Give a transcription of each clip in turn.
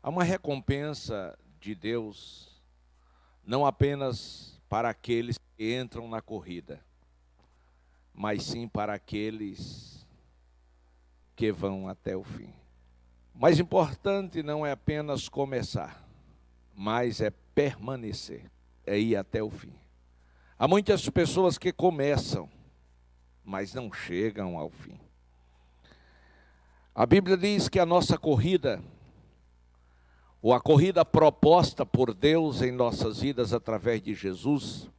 Há uma recompensa de Deus, não apenas para aqueles que entram na corrida, mas sim para aqueles que vão até o fim. O mais importante não é apenas começar, mas é permanecer, é ir até o fim. Há muitas pessoas que começam, mas não chegam ao fim. A Bíblia diz que a nossa corrida, ou a corrida proposta por Deus em nossas vidas através de Jesus,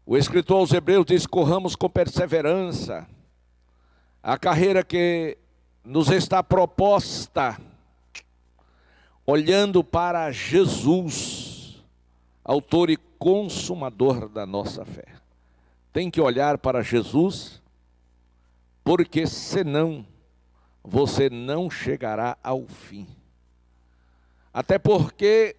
o escritor aos Hebreus diz: corramos com perseverança a carreira que nos está proposta, olhando para Jesus, autor e consumador da nossa fé. Tem que olhar para Jesus, porque senão você não chegará ao fim. Até porque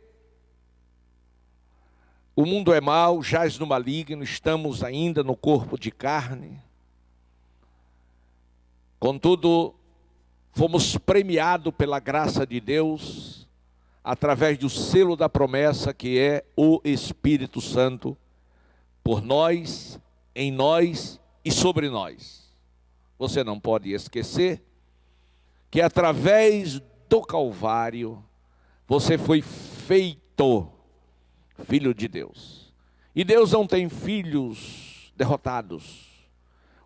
o mundo é mau, jaz no maligno, estamos ainda no corpo de carne. Contudo, fomos premiados pela graça de Deus, através do selo da promessa que é o Espírito Santo, por nós, em nós e sobre nós. Você não pode esquecer que através do Calvário, você foi feito filho de Deus. E Deus não tem filhos derrotados.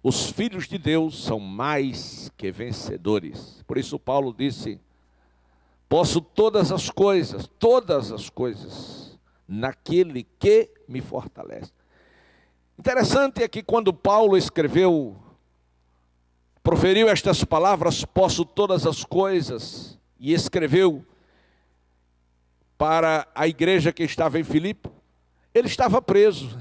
Os filhos de Deus são mais que vencedores. Por isso Paulo disse: posso todas as coisas, naquele que me fortalece. Interessante é que quando Paulo proferiu estas palavras, posso todas as coisas, e escreveu para a igreja que estava em Filipe, ele estava preso.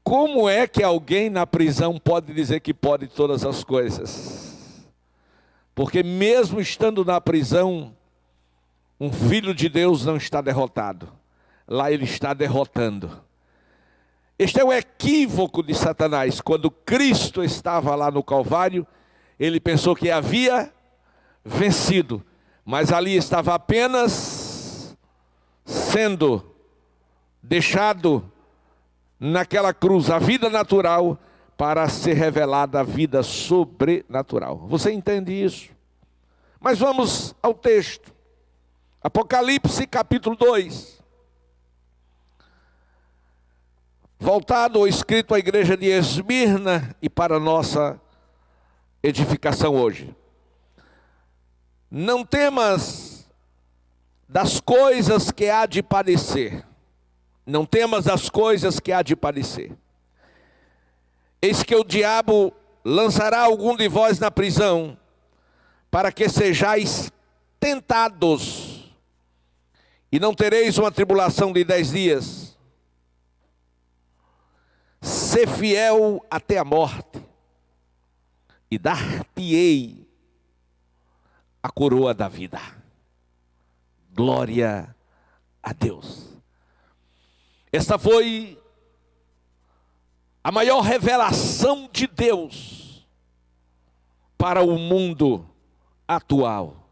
Como é que alguém na prisão pode dizer que pode todas as coisas? Porque mesmo estando na prisão, um filho de Deus não está derrotado. Lá ele está derrotando. Este é o equívoco de Satanás. Quando Cristo estava lá no Calvário, ele pensou que havia vencido, mas ali estava apenas sendo deixado naquela cruz a vida natural para ser revelada a vida sobrenatural. Você entende isso? Mas vamos ao texto. Apocalipse capítulo 2. Voltado ou escrito à igreja de Esmirna e para nossa edificação hoje. Não temas das coisas que há de padecer. Não temas das coisas que há de padecer. Eis que o diabo lançará algum de vós na prisão, para que sejais tentados, e não tereis uma tribulação de 10 dias. Sê fiel até a morte, e dar-te-ei a coroa da vida. Glória a Deus. Esta foi a maior revelação de Deus para o mundo atual.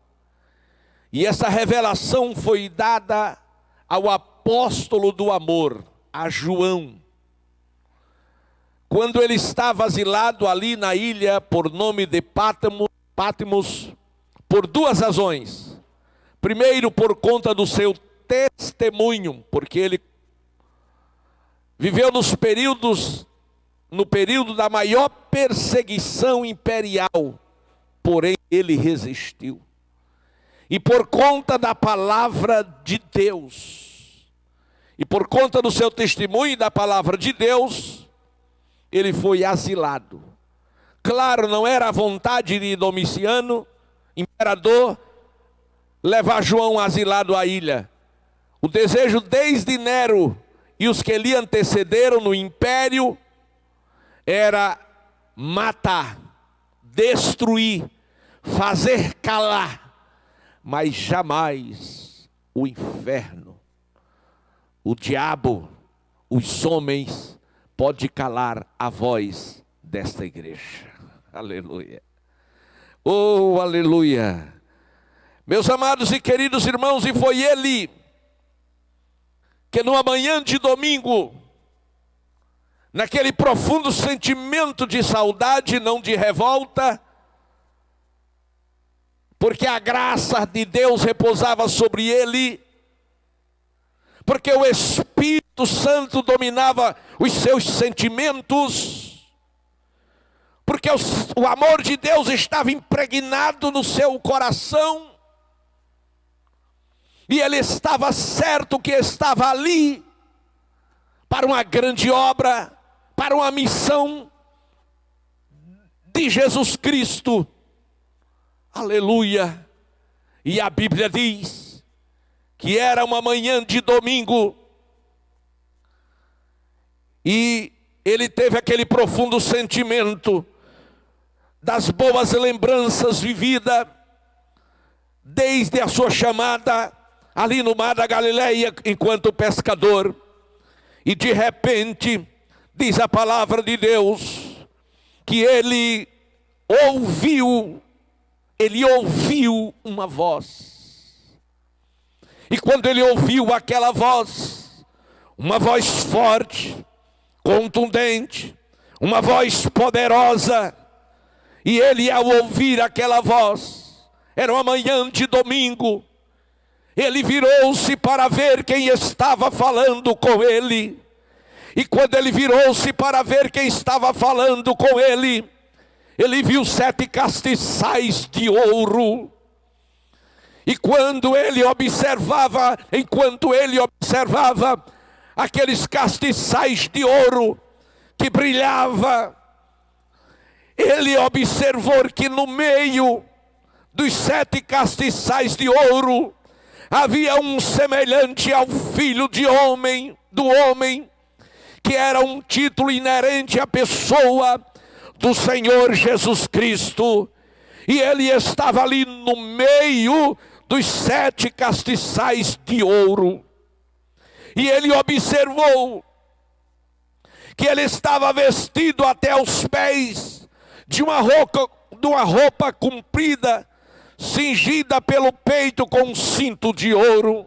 E essa revelação foi dada ao apóstolo do amor, a João, quando ele estava asilado ali na ilha por nome de Patmos, por duas razões. Primeiro, por conta do seu testemunho, porque ele viveu no período da maior perseguição imperial, porém ele resistiu. E por conta da palavra de Deus, e por conta do seu testemunho e da palavra de Deus, ele foi asilado. Claro, não era a vontade de Domiciano, imperador, levar João asilado à ilha. O desejo desde Nero e os que lhe antecederam no império era matar, destruir, fazer calar, mas jamais o inferno, o diabo, os homens pode calar a voz desta igreja. Aleluia. Oh, aleluia. Meus amados e queridos irmãos, e foi ele que numa manhã de domingo, naquele profundo sentimento de saudade, não de revolta, porque a graça de Deus repousava sobre ele, porque o Espírito Santo dominava os seus sentimentos, porque o amor de Deus estava impregnado no seu coração, e ele estava certo que estava ali para uma grande obra, para uma missão de Jesus Cristo. Aleluia! E a Bíblia diz que era uma manhã de domingo, e ele teve aquele profundo sentimento das boas lembranças vividas desde a sua chamada ali no mar da Galileia enquanto pescador. E de repente, diz a palavra de Deus, que ele ouviu uma voz. E quando ele ouviu aquela voz, uma voz forte, contundente, uma voz poderosa, e ele, ao ouvir aquela voz, era uma manhã de domingo, ele virou-se para ver quem estava falando com ele. E quando ele virou-se para ver quem estava falando com ele, ele viu 7 castiçais de ouro. E enquanto ele observava aqueles castiçais de ouro que brilhava, ele observou que no meio dos 7 castiçais de ouro havia um semelhante ao Filho do homem, que era um título inerente à pessoa do Senhor Jesus Cristo. E ele estava ali no meio dos 7 castiçais de ouro. E ele observou que ele estava vestido até os pés de uma roupa comprida, cingida pelo peito com um cinto de ouro.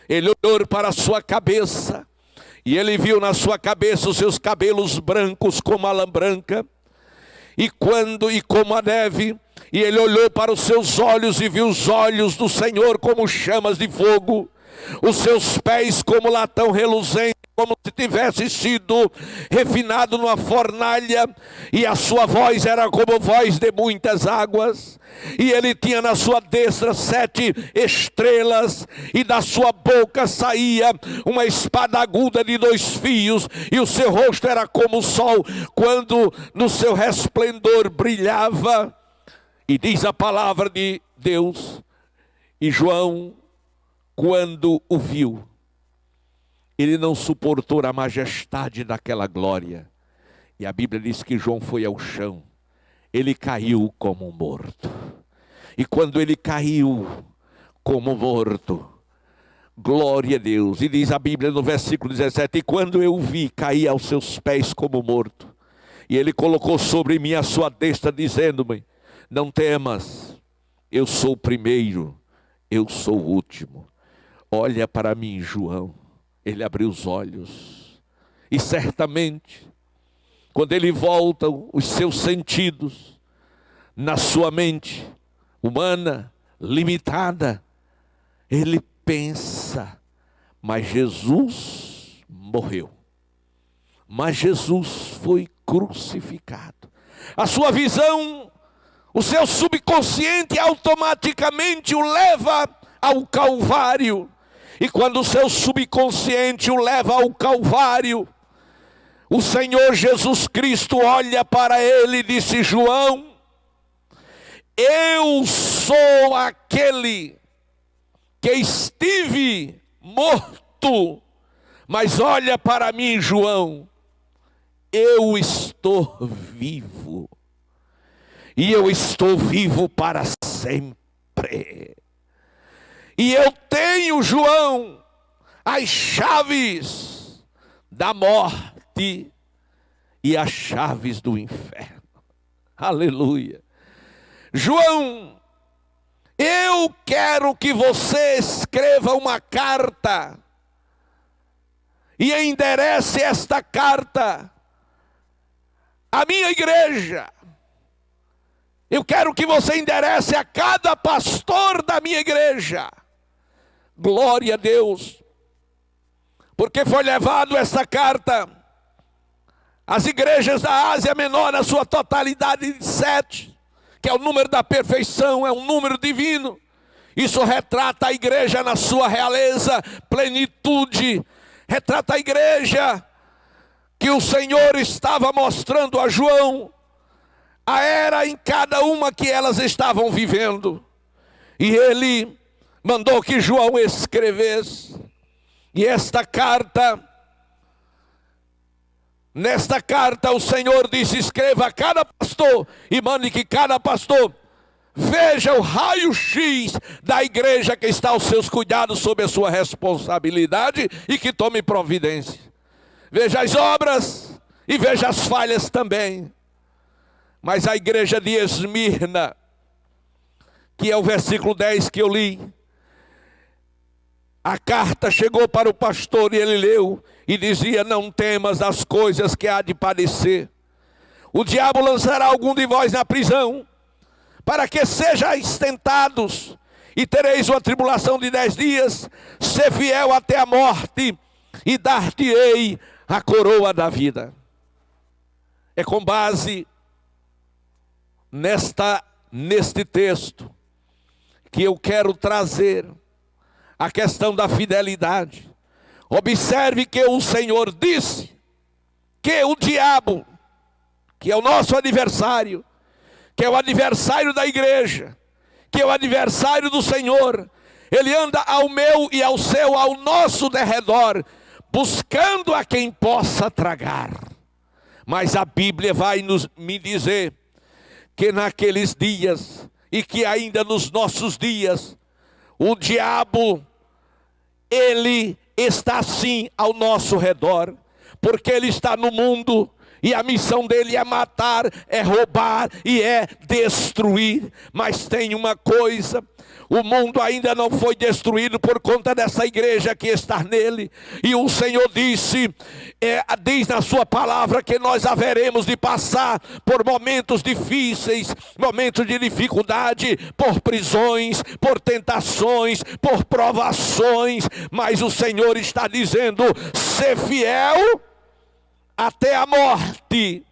Ele olhou para a sua cabeça, e ele viu na sua cabeça os seus cabelos brancos como a lã branca, e como a neve. E ele olhou para os seus olhos e viu os olhos do Senhor como chamas de fogo, os seus pés como latão reluzente, como se tivesse sido refinado numa fornalha, e a sua voz era como voz de muitas águas. E ele tinha na sua destra 7 estrelas, e da sua boca saía uma espada aguda de 2 fios, e o seu rosto era como o sol, quando no seu resplendor brilhava. E diz a palavra de Deus, e João, quando o viu, ele não suportou a majestade daquela glória. E a Bíblia diz que João foi ao chão, ele caiu como morto. E quando ele caiu como morto, glória a Deus. E diz a Bíblia no versículo 17, e quando eu o vi, caí aos seus pés como morto. E ele colocou sobre mim a sua destra, dizendo-me, não temas, eu sou o primeiro, eu sou o último. Olha para mim, João. Ele abriu os olhos, e certamente, quando ele volta os seus sentidos, na sua mente humana, limitada, ele pensa, mas Jesus morreu, mas Jesus foi crucificado. A sua visão, o seu subconsciente automaticamente o leva ao Calvário. E quando o seu subconsciente o leva ao Calvário, o Senhor Jesus Cristo olha para ele e disse, João, eu sou aquele que estive morto, mas olha para mim, João, eu estou vivo, e eu estou vivo para sempre. E eu tenho, João, as chaves da morte e as chaves do inferno. Aleluia. João, eu eu quero que você escreva uma carta e enderece esta carta à minha igreja. Eu quero que você enderece a cada pastor da minha igreja. Glória a Deus. Porque foi levado essa carta às igrejas da Ásia Menor, na sua totalidade de 7, que é o número da perfeição, é um número divino. Isso retrata a igreja na sua realeza, plenitude. Retrata a igreja que o Senhor estava mostrando a João a era em cada uma que elas estavam vivendo. E ele mandou que João escrevesse. E esta carta, nesta carta o Senhor disse: escreva a cada pastor e mande que cada pastor veja o raio-x da igreja que está aos seus cuidados, sob a sua responsabilidade, e que tome providência. Veja as obras e veja as falhas também. Mas a igreja de Esmirna, que é o versículo 10 que eu li, a carta chegou para o pastor e ele leu e dizia: não temas as coisas que há de padecer. O diabo lançará algum de vós na prisão, para que sejais tentados, e tereis uma tribulação de 10 dias. Ser fiel até a morte, e dar-te-ei a coroa da vida. É com base neste texto que eu quero trazer a questão da fidelidade. Observe que o Senhor disse que o diabo, que é o nosso adversário, que é o adversário da igreja, que é o adversário do Senhor, ele anda ao meu e ao seu, ao nosso derredor, buscando a quem possa tragar. Mas a Bíblia vai me dizer que naqueles dias, e que ainda nos nossos dias, o diabo, ele está sim ao nosso redor, porque ele está no mundo, e a missão dele é matar, é roubar e é destruir. Mas tem uma coisa: o mundo ainda não foi destruído por conta dessa igreja que está nele. E o Senhor diz na sua palavra que nós haveremos de passar por momentos difíceis, momentos de dificuldade, por prisões, por tentações, por provações. Mas o Senhor está dizendo: ser fiel até a morte,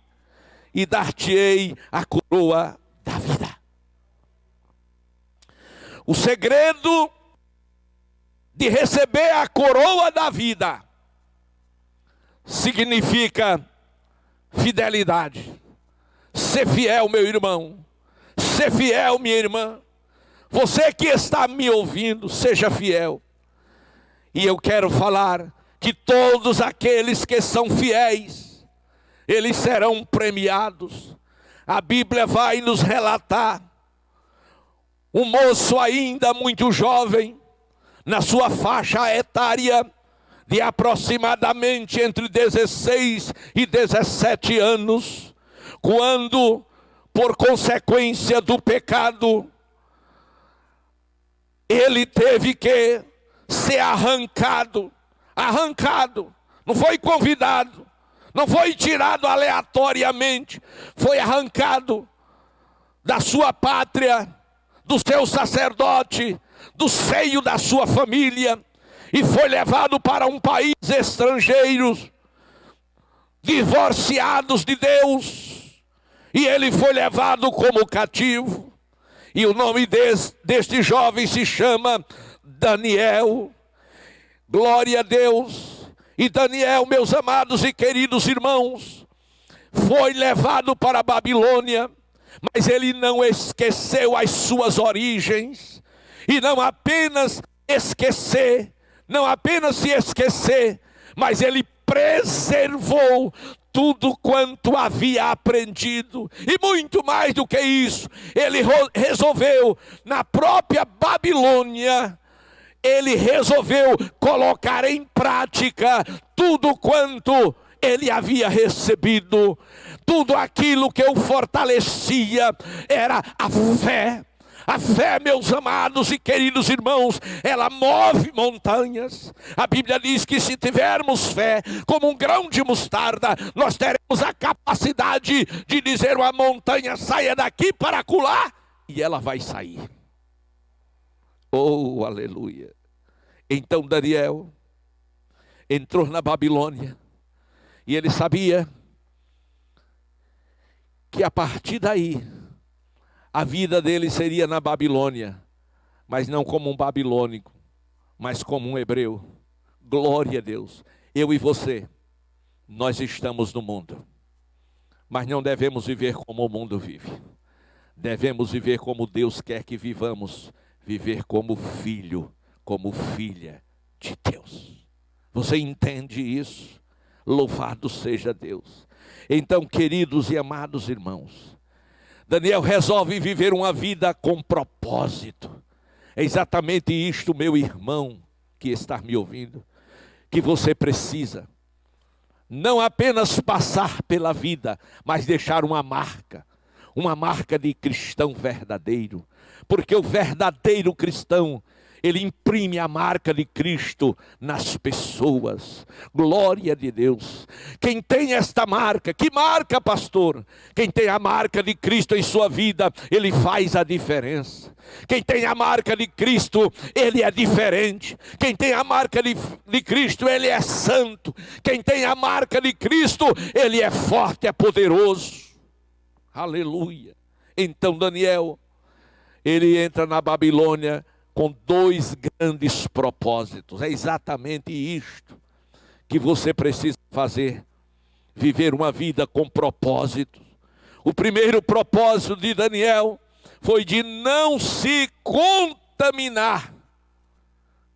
e dar-te-ei a coroa da vida. O segredo de receber a coroa da vida significa fidelidade. Ser fiel, meu irmão. Ser fiel, minha irmã. Você que está me ouvindo, seja fiel. E eu quero falar que todos aqueles que são fiéis, eles serão premiados. A Bíblia vai nos relatar um moço ainda muito jovem, na sua faixa etária de aproximadamente entre 16 e 17 anos, quando, por consequência do pecado, ele teve que ser arrancado, não foi convidado, não foi tirado aleatoriamente, foi arrancado da sua pátria, do seu sacerdote, do seio da sua família, e foi levado para um país estrangeiro, divorciados de Deus, e ele foi levado como cativo. E o nome deste jovem se chama Daniel. Glória a Deus. E Daniel, meus amados e queridos irmãos, foi levado para a Babilônia, mas ele não esqueceu as suas origens. E não apenas se esquecer, mas ele preservou tudo quanto havia aprendido. E muito mais do que isso, ele resolveu, na própria Babilônia, ele resolveu colocar em prática tudo quanto ele havia recebido. Tudo aquilo que o fortalecia era a fé, A fé, meus amados e queridos irmãos, ela move montanhas. A Bíblia diz que se tivermos fé como um grão de mostarda, nós teremos a capacidade de dizer uma montanha, saia daqui para acolá, e ela vai sair. Oh, aleluia. Então Daniel entrou na Babilônia, e ele sabia que a partir daí, a vida dele seria na Babilônia, mas não como um babilônico, mas como um hebreu. Glória a Deus. Eu e você, nós estamos no mundo, mas não devemos viver como o mundo vive. Devemos viver como Deus quer que vivamos, viver como filho, como filha de Deus. Você entende isso? Louvado seja Deus. Então, queridos e amados irmãos, Daniel resolve viver uma vida com propósito. É exatamente isto, meu irmão, que está me ouvindo, que você precisa. Não apenas passar pela vida, mas deixar uma marca de cristão verdadeiro. Porque o verdadeiro cristão, ele imprime a marca de Cristo nas pessoas. Glória de Deus. Quem tem esta marca, que marca, pastor? Quem tem a marca de Cristo em sua vida, ele faz a diferença. Quem tem a marca de Cristo, ele é diferente. Quem tem a marca de Cristo, ele é santo. Quem tem a marca de Cristo, ele é forte, é poderoso. Aleluia. Então Daniel, ele entra na Babilônia com dois grandes propósitos. É exatamente isto que você precisa fazer. Viver uma vida com propósito. O primeiro propósito de Daniel foi de não se contaminar.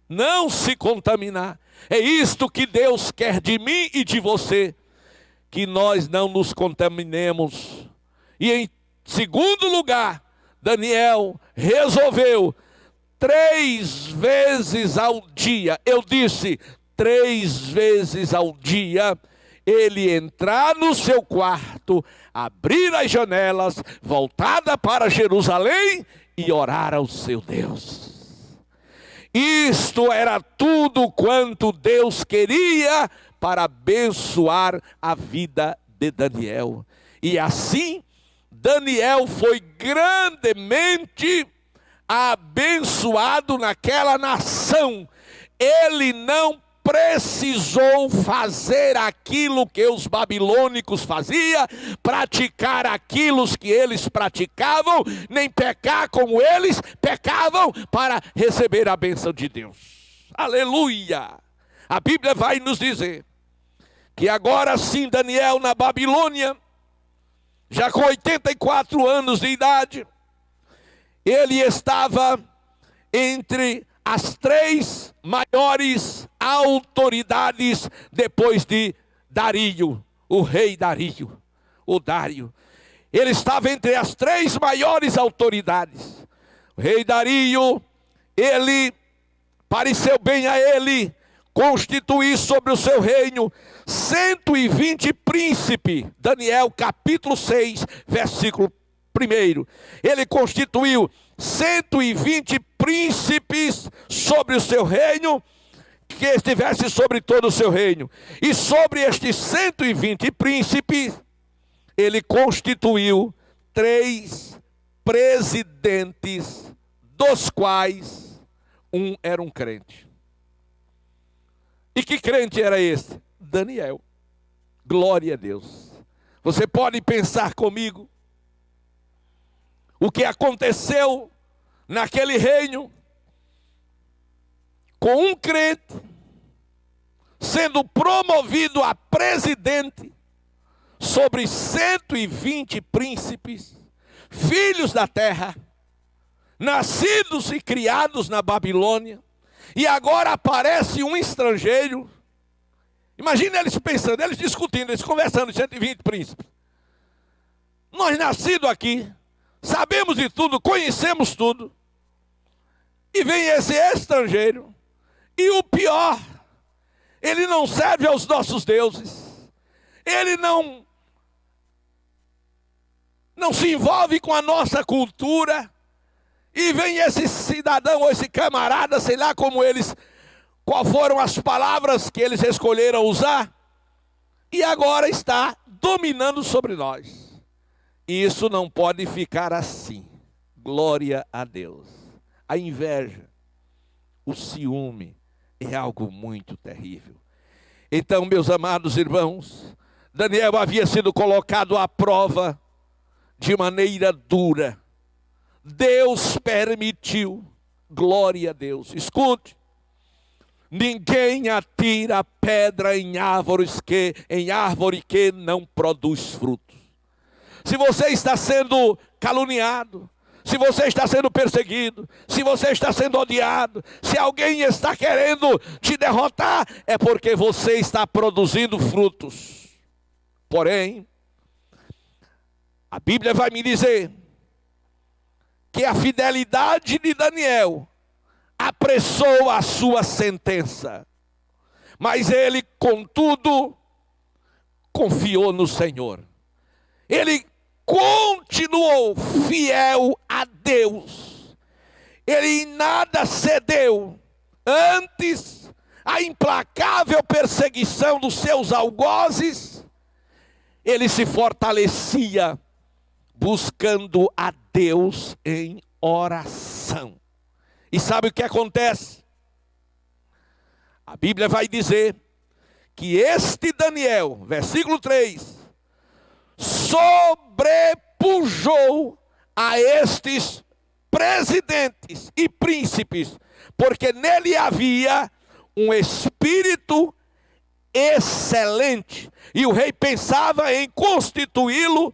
Não se contaminar. É isto que Deus quer de mim e de você. Que nós não nos contaminemos. E em segundo lugar, Daniel resolveu 3 vezes ao dia, eu disse 3 vezes ao dia, ele entrar no seu quarto, abrir as janelas, voltada para Jerusalém e orar ao seu Deus. Isto era tudo quanto Deus queria para abençoar a vida de Daniel. E assim, Daniel foi grandemente abençoado naquela nação. Ele não precisou fazer aquilo que os babilônicos faziam, praticar aquilo que eles praticavam, nem pecar como eles pecavam para receber a bênção de Deus. Aleluia! A Bíblia vai nos dizer que agora sim Daniel na Babilônia, já com 84 anos de idade, ele estava entre as 3 maiores autoridades depois de Dario, o rei Dario, o Dário. Ele estava entre as 3 maiores autoridades. O rei Dario, ele pareceu bem a ele constituir sobre o seu reino 120 príncipes. Daniel capítulo 6, versículo 1. Ele constituiu 120 príncipes sobre o seu reino, que estivesse sobre todo o seu reino. E sobre estes 120 príncipes, ele constituiu 3 presidentes, dos quais um era um crente. E que crente era esse? Daniel. Glória a Deus. Você pode pensar comigo o que aconteceu naquele reino com um crente sendo promovido a presidente sobre 120 príncipes, filhos da terra, nascidos e criados na Babilônia, e agora aparece um estrangeiro. Imagina eles pensando, eles discutindo, eles conversando, 120 príncipes. Nós nascidos aqui, sabemos de tudo, conhecemos tudo. E vem esse estrangeiro. E o pior, ele não serve aos nossos deuses. Ele não se envolve com a nossa cultura. E vem esse cidadão, ou esse camarada, sei lá qual foram as palavras que eles escolheram usar, e agora está dominando sobre nós. E isso não pode ficar assim. Glória a Deus. A inveja, o ciúme é algo muito terrível. Então, meus amados irmãos, Daniel havia sido colocado à prova de maneira dura. Deus permitiu. Glória a Deus. Escute. Ninguém atira pedra em árvore que não produz frutos. Se você está sendo caluniado, se você está sendo perseguido, se você está sendo odiado, se alguém está querendo te derrotar, é porque você está produzindo frutos. Porém, a Bíblia vai me dizer que a fidelidade de Daniel apressou a sua sentença. Mas ele, contudo, confiou no Senhor. Ele continuou fiel a Deus. Ele em nada cedeu. Antes, a implacável perseguição dos seus algozes, ele se fortalecia buscando a Deus em oração. E sabe o que acontece? A Bíblia vai dizer que este Daniel, versículo 3, sobrepujou a estes presidentes e príncipes, porque nele havia um espírito excelente, e o rei pensava em constituí-lo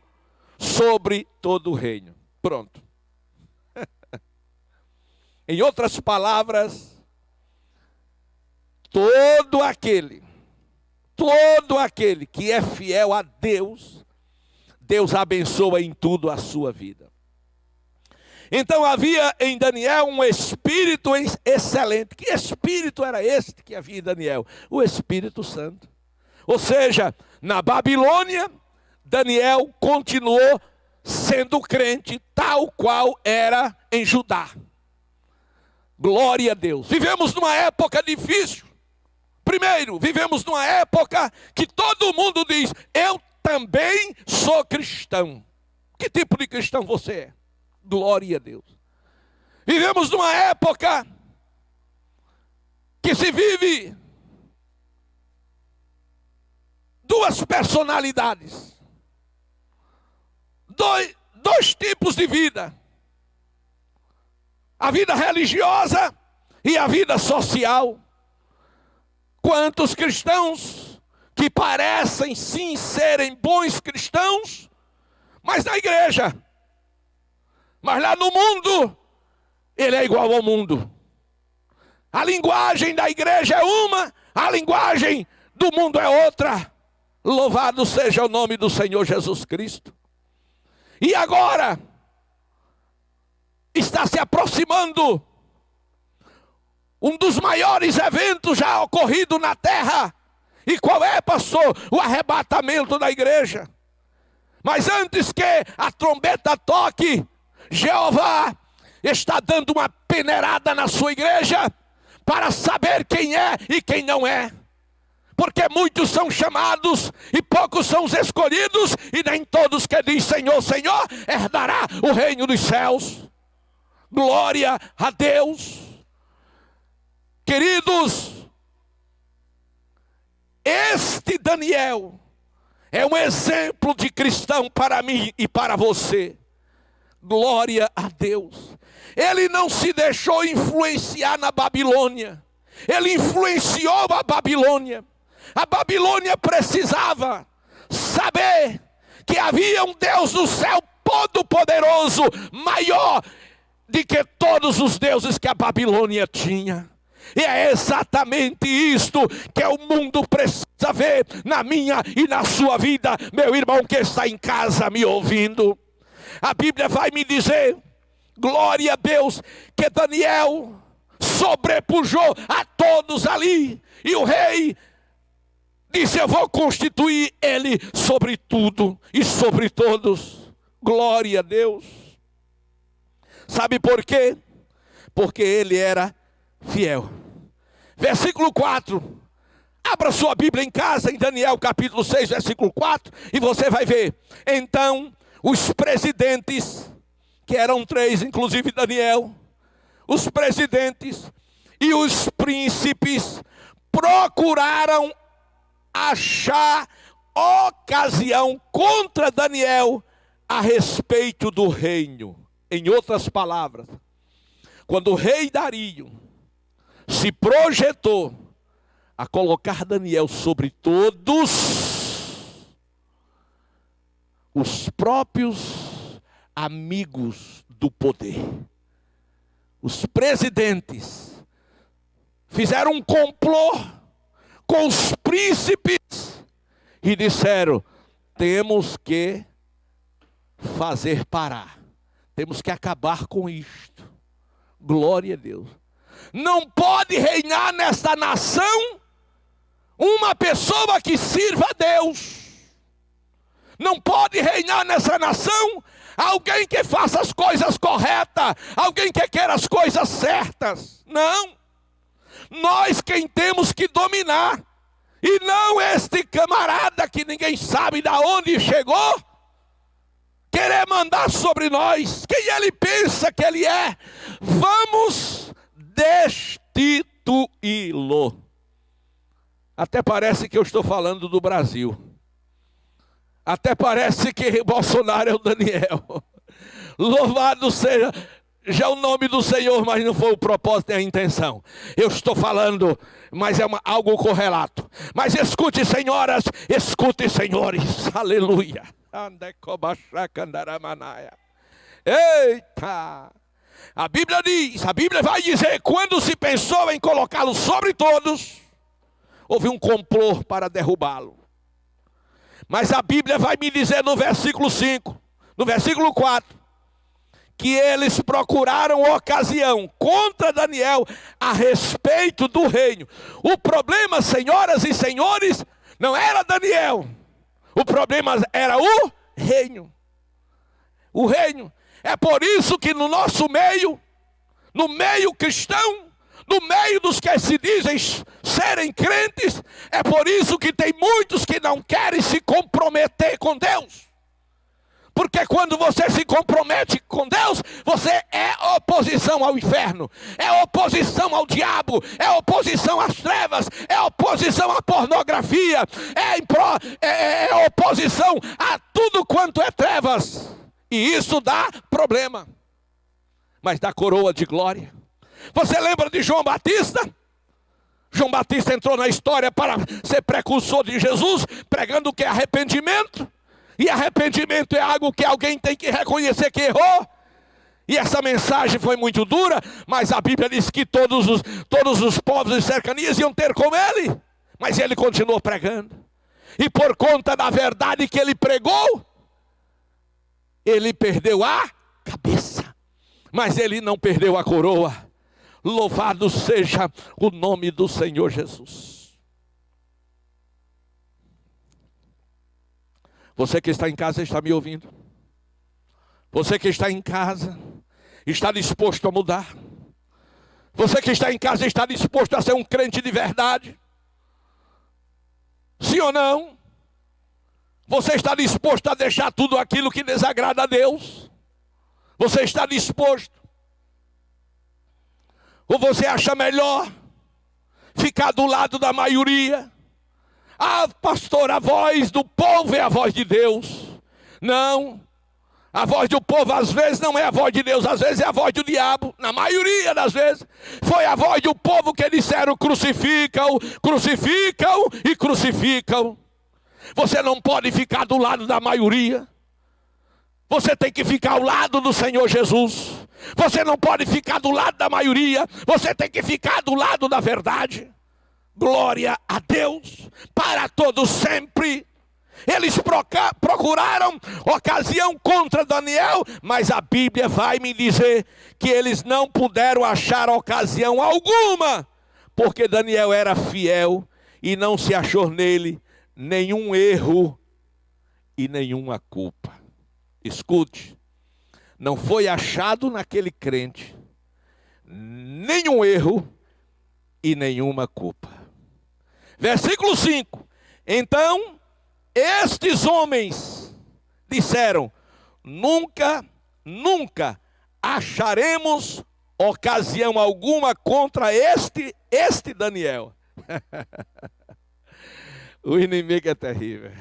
sobre todo o reino. Pronto. Em outras palavras, todo aquele que é fiel a Deus, Deus abençoa em tudo a sua vida. Então havia em Daniel um espírito excelente. Que espírito era este que havia em Daniel? O Espírito Santo. Ou seja, na Babilônia, Daniel continuou sendo crente, tal qual era em Judá. Glória a Deus. Vivemos numa época difícil. Primeiro, vivemos numa época que todo mundo diz: eu também sou cristão. Que tipo de cristão você é? Glória a Deus. Vivemos numa época que se vive duas personalidades. Dois tipos de vida. A vida religiosa e a vida social. Quantos cristãos que parecem sim serem bons cristãos, mas na igreja. Mas lá no mundo, ele é igual ao mundo. A linguagem da igreja é uma, a linguagem do mundo é outra. Louvado seja o nome do Senhor Jesus Cristo. E agora está se aproximando um dos maiores eventos já ocorrido na terra. E qual é, pastor? O arrebatamento da igreja. Mas antes que a trombeta toque, Jeová está dando uma peneirada na sua igreja para saber quem é e quem não é. Porque muitos são chamados e poucos são os escolhidos, e nem todos que dizem Senhor, Senhor, herdará o reino dos céus. Glória a Deus. Queridos, este Daniel é um exemplo de cristão para mim e para você. Glória a Deus. Ele não se deixou influenciar na Babilônia. Ele influenciou a Babilônia. A Babilônia precisava saber que havia um Deus no céu todo-poderoso, maior de que todos os deuses que a Babilônia tinha. E é exatamente isto que o mundo precisa ver na minha e na sua vida, meu irmão que está em casa me ouvindo. A Bíblia vai me dizer, glória a Deus, que Daniel sobrepujou a todos ali. E o rei disse, eu vou constituir ele sobre tudo e sobre todos. Glória a Deus. Sabe por quê? Porque ele era fiel. Versículo 4. Abra sua Bíblia em casa, em Daniel capítulo 6, versículo 4, e você vai ver. Então, os presidentes, que eram 3, inclusive Daniel, os presidentes e os príncipes procuraram achar ocasião contra Daniel a respeito do reino. Em outras palavras, quando o rei Dario se projetou a colocar Daniel sobre todos, os próprios amigos do poder, os presidentes, fizeram um complô com os príncipes e disseram: temos que fazer parar, temos que acabar com isto. Glória a Deus. Não pode reinar nesta nação uma pessoa que sirva a Deus. Não pode reinar nessa nação alguém que faça as coisas corretas, alguém que queira as coisas certas. Não. Nós quem temos que dominar, e não este camarada que ninguém sabe de onde chegou, querer mandar sobre nós. Quem ele pensa que ele é? Vamos destituí-lo. Até parece que eu estou falando do Brasil. Até parece que Bolsonaro é o Daniel. Louvado seja já o nome do Senhor, mas não foi o propósito nem a intenção. Eu estou falando, mas é algo correlato. Mas escute, senhoras, escute, senhores. Aleluia. Eita! A Bíblia diz, a Bíblia vai dizer, quando se pensou em colocá-lo sobre todos, houve um complô para derrubá-lo. Mas a Bíblia vai me dizer no versículo 5, no versículo 4, que eles procuraram ocasião contra Daniel a respeito do reino. O problema, senhoras e senhores, não era Daniel. O problema era o reino. O reino. É por isso que no nosso meio, no meio cristão, no meio dos que se dizem serem crentes, é por isso que tem muitos que não querem se comprometer com Deus. Porque quando você se compromete com Deus, você é oposição ao inferno, é oposição ao diabo, é oposição às trevas, é oposição à pornografia, é oposição a tudo quanto é trevas. E isso dá problema, mas dá coroa de glória. Você lembra de João Batista? João Batista entrou na história para ser precursor de Jesus, pregando o que é arrependimento. E arrependimento é algo que alguém tem que reconhecer que errou. E essa mensagem foi muito dura, mas a Bíblia diz que todos os povos e cercanias iam ter com ele. Mas ele continuou pregando. E por conta da verdade que ele pregou, ele perdeu a cabeça, mas ele não perdeu a coroa. Louvado seja o nome do Senhor Jesus. Você que está em casa está me ouvindo? Você que está em casa está disposto a mudar? Você que está em casa está disposto a ser um crente de verdade? Sim ou não? Você está disposto a deixar tudo aquilo que desagrada a Deus? Você está disposto? Ou você acha melhor ficar do lado da maioria? Ah, pastor, a voz do povo é a voz de Deus. Não, a voz do povo às vezes não é a voz de Deus, às vezes é a voz do diabo. Na maioria das vezes foi a voz do povo que disseram crucificam, crucificam e crucificam. Você não pode ficar do lado da maioria. Você tem que ficar ao lado do Senhor Jesus. Você não pode ficar do lado da maioria. Você tem que ficar do lado da verdade. Glória a Deus para todos sempre. Eles procuraram ocasião contra Daniel, mas a Bíblia vai me dizer que eles não puderam achar ocasião alguma, porque Daniel era fiel e não se achou nele nenhum erro e nenhuma culpa. Escute, não foi achado naquele crente nenhum erro e nenhuma culpa. Versículo 5. Então, estes homens disseram: nunca acharemos ocasião alguma contra este Daniel. O inimigo é terrível.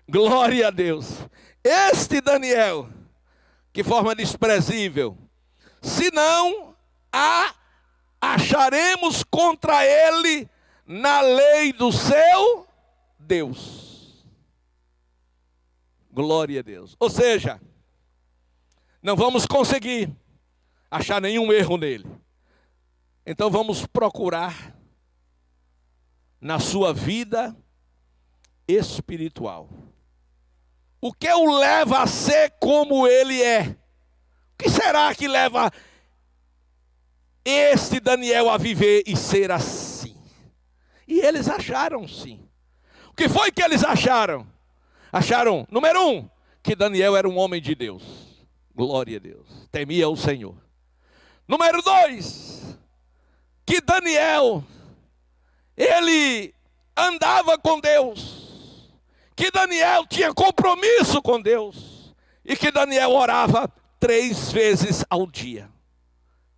Glória a Deus. Este Daniel, que forma desprezível, senão acharemos contra ele na lei do seu Deus. Glória a Deus. Ou seja, não vamos conseguir achar nenhum erro nele. Então vamos procurar na sua vida espiritual. O que o leva a ser como ele é? O que será que leva este Daniel a viver e ser assim? E eles acharam sim. O que foi que eles acharam? Acharam, número 1, que Daniel era um homem de Deus. Glória a Deus. Temia o Senhor. Número 2, que Daniel, ele andava com Deus. Que Daniel tinha compromisso com Deus. E que Daniel orava 3 vezes ao dia.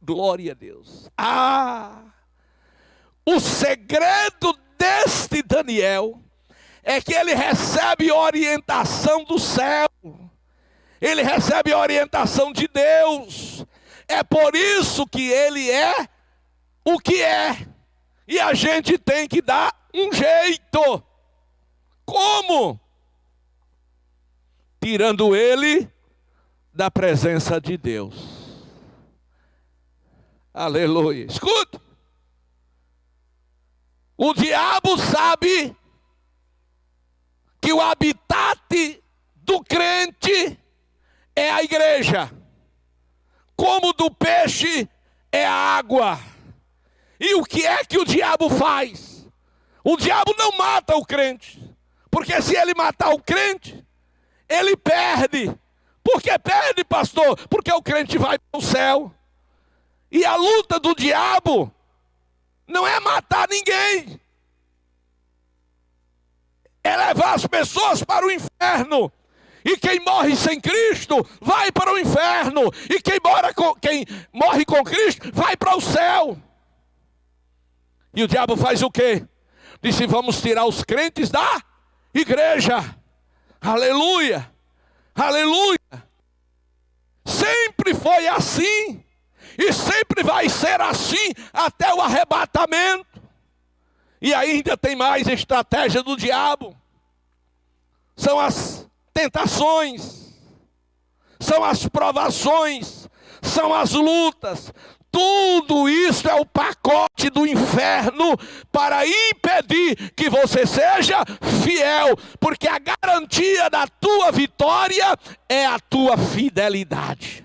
Glória a Deus. O segredo deste Daniel é que ele recebe orientação do céu. Ele recebe orientação de Deus. É por isso que ele é o que é. E a gente tem que dar um jeito. Como? Tirando ele da presença de Deus. Aleluia. Escuta. O diabo sabe que o habitat do crente é a igreja, como do peixe é a água. E o que é que o diabo faz? O diabo não mata o crente, porque se ele matar o crente, ele perde. Por que perde, pastor? Porque o crente vai para o céu. E a luta do diabo não é matar ninguém, é levar as pessoas para o inferno. E quem morre sem Cristo vai para o inferno. E quem morre com Cristo vai para o céu. E o diabo faz o quê? Disse: vamos tirar os crentes da igreja. Aleluia, aleluia. Sempre foi assim. E sempre vai ser assim até o arrebatamento. E ainda tem mais estratégia do diabo. São as tentações, são as provações, são as lutas. Tudo isso é o pacote do inferno para impedir que você seja fiel. Porque a garantia da tua vitória é a tua fidelidade.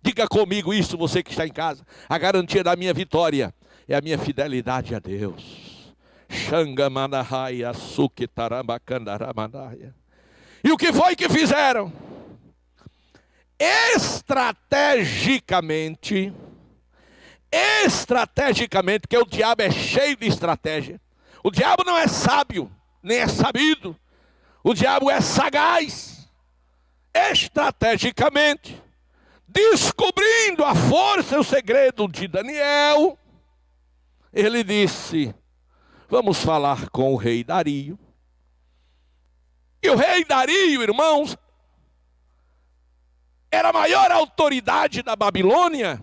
Diga comigo isso, você que está em casa. A garantia da minha vitória é a minha fidelidade a Deus. E o que foi que fizeram? Estrategicamente, que o diabo é cheio de estratégia. O diabo não é sábio, nem é sabido. O diabo é sagaz. Estrategicamente, descobrindo a força e o segredo de Daniel, ele disse: vamos falar com o rei Dario. E o rei Dario, irmãos, era a maior autoridade da Babilônia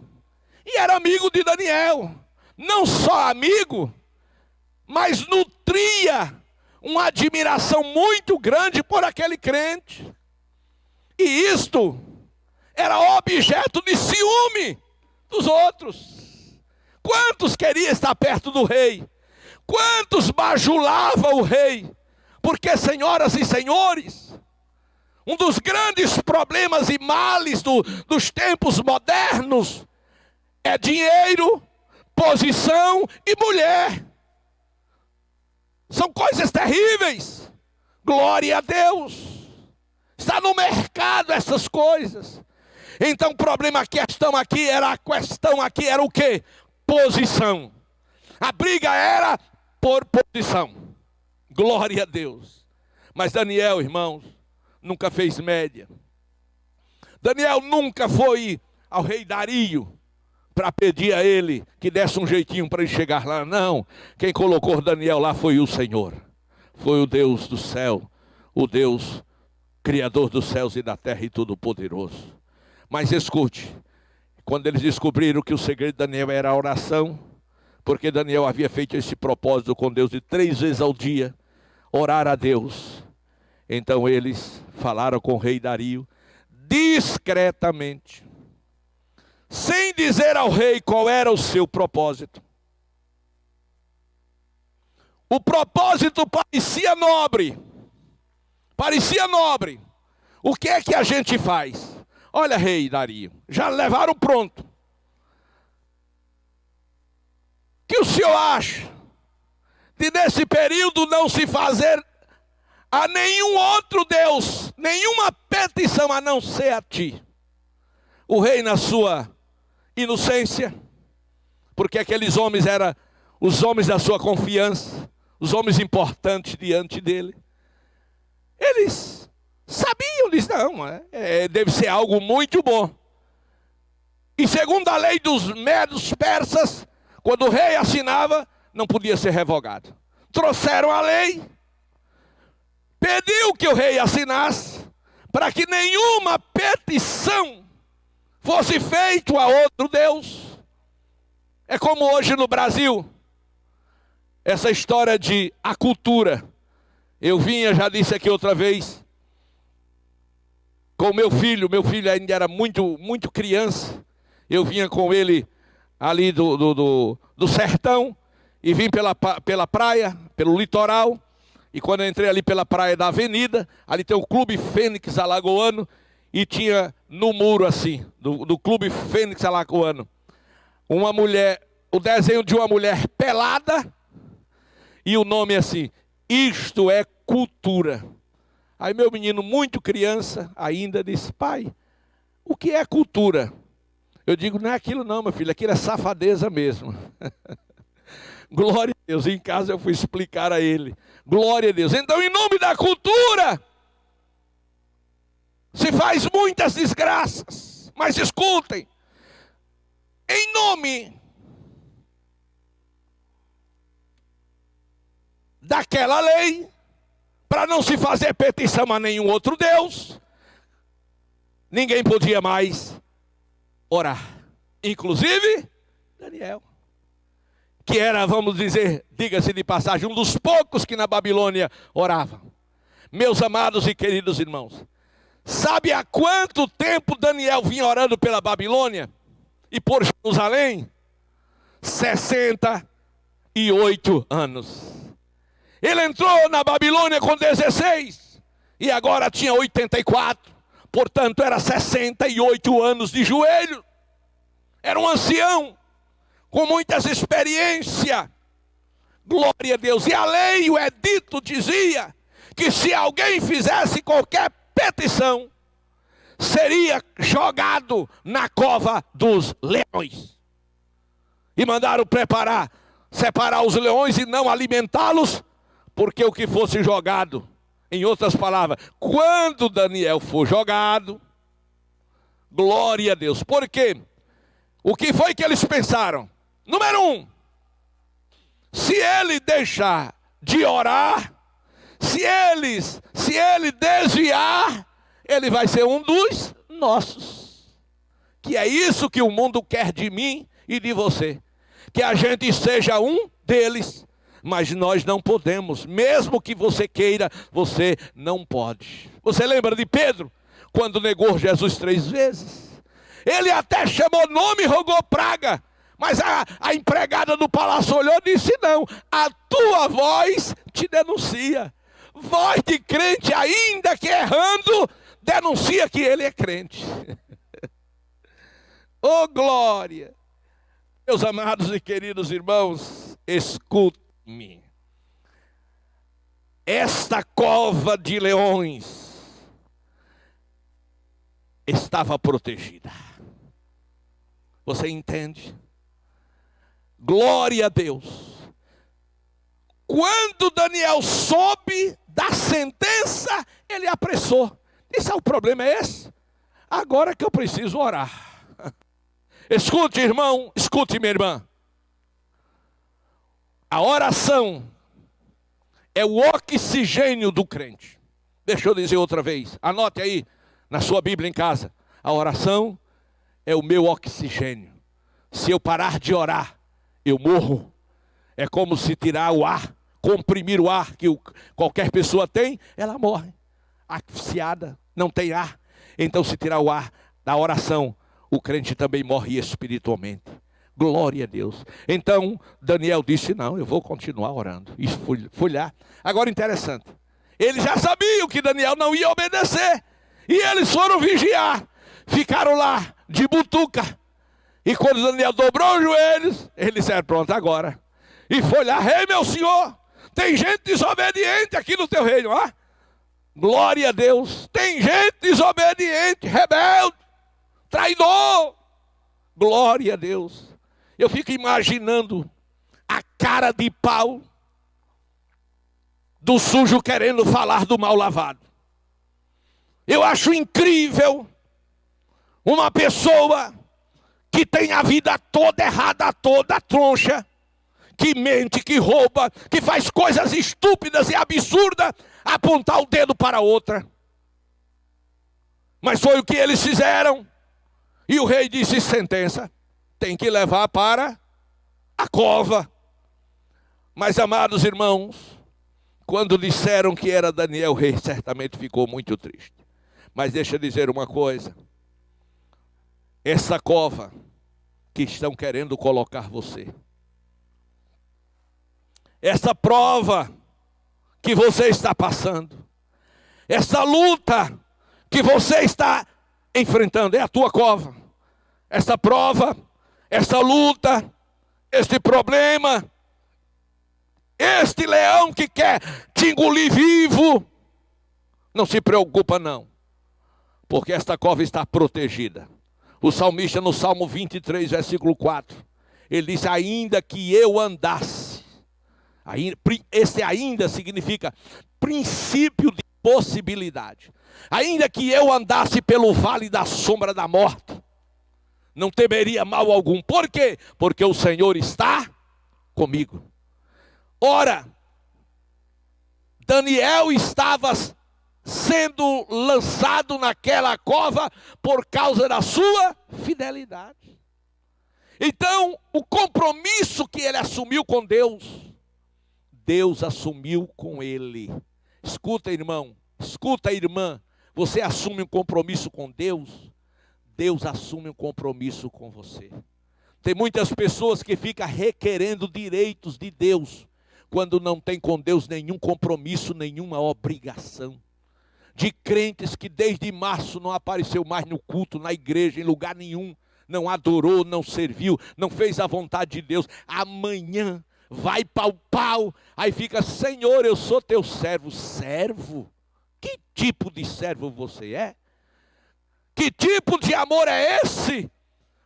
e era amigo de Daniel. Não só amigo, mas nutria uma admiração muito grande por aquele crente. E isto era objeto de ciúme dos outros. Quantos queriam estar perto do rei? Quantos bajulavam o rei? Porque, senhoras e senhores, um dos grandes problemas e males dos tempos modernos é dinheiro, posição e mulher. São coisas terríveis. Glória a Deus. Está no mercado essas coisas. Então o problema, a questão aqui era o quê? Posição. A briga era por posição. Glória a Deus. Mas Daniel, irmãos, nunca fez média. Daniel nunca foi ao rei Dario para pedir a ele que desse um jeitinho para ele chegar lá. Não, quem colocou Daniel lá foi o Senhor. Foi o Deus do céu, o Deus Criador dos céus e da terra e todo-poderoso. Mas escute, quando eles descobriram que o segredo de Daniel era a oração, porque Daniel havia feito esse propósito com Deus de 3 vezes ao dia, orar a Deus. Então eles falaram com o rei Dario, discretamente, sem dizer ao rei qual era o seu propósito. O propósito parecia nobre. Parecia nobre. O que é que a gente faz? Olha, rei Dario, já levaram pronto. O que o senhor acha de nesse período não se fazer a nenhum outro Deus, nenhuma petição a não ser a ti? O rei, na sua inocência, porque aqueles homens eram os homens da sua confiança, os homens importantes diante dele, eles sabiam disso. Não, deve ser algo muito bom. E segundo a lei dos medos persas, quando o rei assinava, não podia ser revogado. Trouxeram a lei, pediu que o rei assinasse, para que nenhuma petição fosse feita a outro Deus. É como hoje no Brasil, essa história de a cultura. Eu já disse aqui outra vez, com meu filho ainda era muito criança, eu vinha com ele ali do sertão, e vim pela praia, pelo litoral, e quando eu entrei ali pela praia da avenida, ali tem o Clube Fênix Alagoano, e tinha no muro assim, do Clube Fênix Alagoano, uma mulher, o desenho de uma mulher pelada, e o nome assim, isto é cultura. Aí meu menino, muito criança ainda, disse, pai, o que é cultura? Eu digo, não é aquilo não, meu filho, aquilo é safadeza mesmo. Glória a Deus, em casa eu fui explicar a ele. Glória a Deus. Então, em nome da cultura, se faz muitas desgraças. Mas escutem, em nome daquela lei, para não se fazer petição a nenhum outro Deus, ninguém podia mais orar. Inclusive, Daniel, que era, vamos dizer, diga-se de passagem, um dos poucos que na Babilônia oravam. Meus amados e queridos irmãos, sabe há quanto tempo Daniel vinha orando pela Babilônia e por Jerusalém? 68 anos. Ele entrou na Babilônia com 16 e agora tinha 84. Portanto, era 68 anos de joelho. Era um ancião com muitas experiências. Glória a Deus. E a lei, o edito dizia que se alguém fizesse qualquer petição, seria jogado na cova dos leões. E mandaram separar os leões e não alimentá-los, porque o que fosse jogado, em outras palavras, quando Daniel for jogado, glória a Deus. Por quê? O que foi que eles pensaram? Número 1, se ele deixar de orar, se ele desviar, ele vai ser um dos nossos. Que é isso que o mundo quer de mim e de você. Que a gente seja um deles. Mas nós não podemos, mesmo que você queira, você não pode. Você lembra de Pedro, quando negou Jesus 3 vezes? Ele até chamou nome e rogou praga. Mas a empregada do palácio olhou e disse, não, a tua voz te denuncia. Voz de crente, ainda que errando, denuncia que ele é crente. Oh glória! Meus amados e queridos irmãos, escute-me. Esta cova de leões estava protegida. Você entende? Glória a Deus. Quando Daniel soube da sentença, ele apressou. Disse: o problema é esse? Agora que eu preciso orar. Escute, irmão, escute, minha irmã. A oração é o oxigênio do crente. Deixa eu dizer outra vez. Anote aí na sua Bíblia em casa. A oração é o meu oxigênio. Se eu parar de orar, eu morro. É como se tirar o ar, comprimir o ar que qualquer pessoa tem, ela morre. Asfixiada, não tem ar. Então, se tirar o ar da oração, o crente também morre espiritualmente. Glória a Deus. Então, Daniel disse: não, eu vou continuar orando. E fui lá. Agora, interessante. Eles já sabiam que Daniel não ia obedecer. E eles foram vigiar. Ficaram lá, de butuca. E quando Daniel dobrou os joelhos, eles disseram: pronto, agora. E foi lá: rei, meu senhor, tem gente desobediente aqui no teu reino, ó. Glória a Deus. Tem gente desobediente, rebelde, traidor. Glória a Deus. Eu fico imaginando a cara de pau do sujo querendo falar do mal lavado. Eu acho incrível uma pessoa que tem a vida toda errada, toda troncha, que mente, que rouba, que faz coisas estúpidas e absurdas, apontar o dedo para outra. Mas foi o que eles fizeram. E o rei disse: sentença, tem que levar para a cova. Mas, amados irmãos, quando disseram que era Daniel, o rei certamente ficou muito triste. Mas deixa eu dizer uma coisa. Essa cova que estão querendo colocar você, essa prova que você está passando, essa luta que você está enfrentando, é a tua cova. Essa prova, essa luta, este problema, este leão que quer te engolir vivo, não se preocupa não, porque esta cova está protegida. O salmista no Salmo 23, versículo 4, ele diz: ainda que eu andasse, esse ainda significa princípio de possibilidade. Ainda que eu andasse pelo vale da sombra da morte, não temeria mal algum. Por quê? Porque o Senhor está comigo. Ora, Daniel estava sendo lançado naquela cova por causa da sua fidelidade. Então, o compromisso que ele assumiu com Deus, Deus assumiu com ele. Escuta, irmão, escuta, irmã, você assume um compromisso com Deus, Deus assume um compromisso com você. Tem muitas pessoas que ficam requerendo direitos de Deus, quando não tem com Deus nenhum compromisso, nenhuma obrigação. De crentes que desde março não apareceu mais no culto, na igreja, em lugar nenhum, não adorou, não serviu, não fez a vontade de Deus. Amanhã vai pau, aí fica: Senhor, eu sou teu servo. Servo? Que tipo de servo você é? Que tipo de amor é esse?